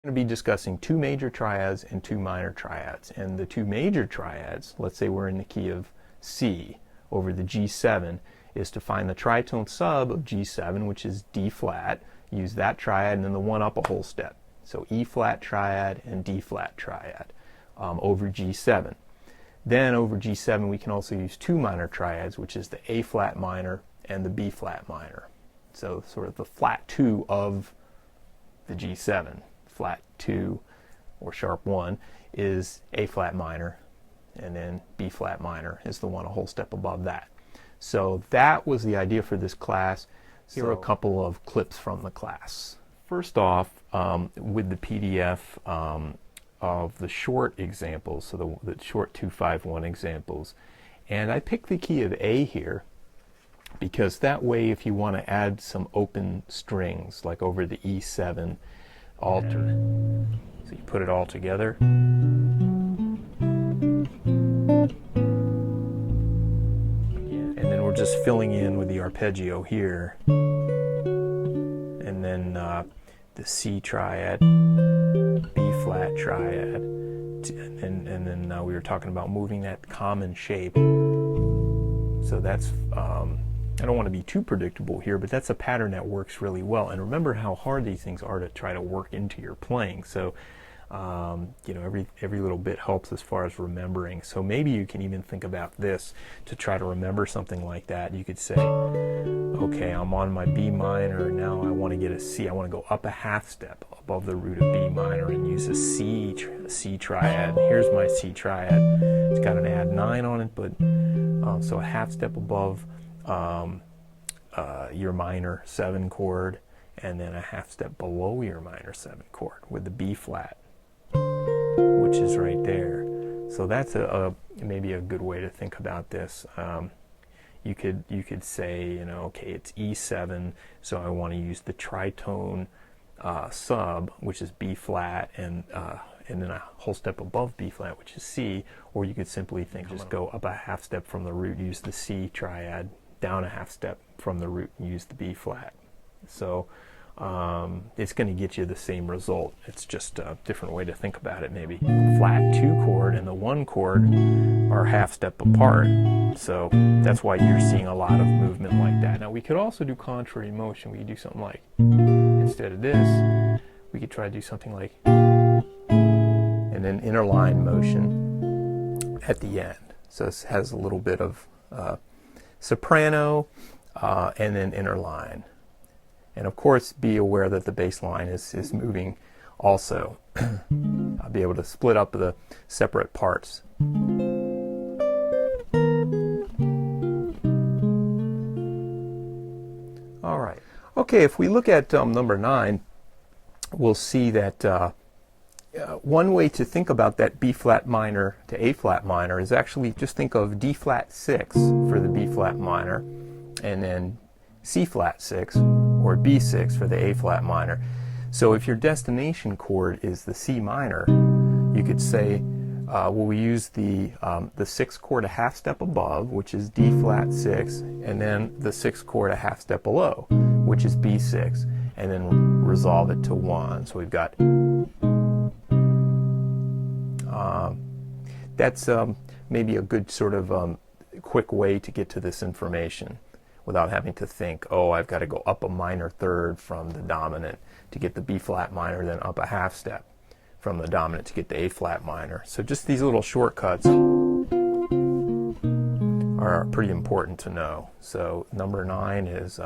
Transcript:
We're going to be discussing two major triads and two minor triads. And the two major triads, let's say we're in the key of C over the G7, is to find the tritone sub of G7, which is D flat, use that triad, and then the one up a whole step. So E flat triad and D flat triad over G7. Then over G7 we can also use two minor triads, which is the A flat minor and the B flat minor. So sort of the flat 2 of the G7. Flat 2 or sharp 1 is A flat minor, and then B flat minor is the one a whole step above that. So that was the idea for this class. Here are a couple of clips from the class. First off, with the PDF of the short examples, so the short 2-5-1 examples, and I picked the key of A here because that way if you want to add some open strings like over the E7 alter, so you put it all together, and then we're just filling in with the arpeggio here, and then the C triad, B flat triad, and then we were talking about moving that common shape. So that's I don't want to be too predictable here, but that's a pattern that works really well. And remember how hard these things are to try to work into your playing. So you know, every little bit helps as far as remembering. So maybe you can even think about this to try to remember something like that. You could say, okay, I'm on my B minor, now I want to get a C. I want to go up a half step above the root of B minor and use a C triad. Here's my C triad. It's got an add 9 on it, but so a half step above your minor 7 chord, and then a half step below your minor 7 chord with the B flat, which is right there. So that's maybe a good way to think about this. You could say, you know, okay, it's E7, so I want to use the tritone sub, which is B flat, and then a whole step above B flat, which is C. Or you could simply think, just go up a half step from the root, use the C triad, down a half step from the root, and use the B flat. So it's going to get you the same result. It's just a different way to think about it, maybe. Flat 2 chord and the 1 chord are half step apart, so that's why you're seeing a lot of movement like that. Now we could also do contrary motion. We could do something like, instead of this, we could try to do something like, and then interline motion at the end. So this has a little bit of soprano and then interline. And of course, be aware that the bass line is moving also. I'll be able to split up the separate parts. All right. Okay, if we look at number 9, we'll see that one way to think about that B flat minor to A flat minor is actually just think of D flat 6 for the B flat minor, and then C flat 6 or B6 for the A flat minor. So if your destination chord is the C minor, you could say, well, we use the 6th chord a half step above, which is D flat 6, and then the 6th chord a half step below, which is B6, and then resolve it to 1. So we've got, that's maybe a good sort of quick way to get to this information without having to think, oh, I've got to go up a minor 3rd from the dominant to get the B flat minor, then up a half step from the dominant to get the A flat minor. So just these little shortcuts are pretty important to know. So number 9 is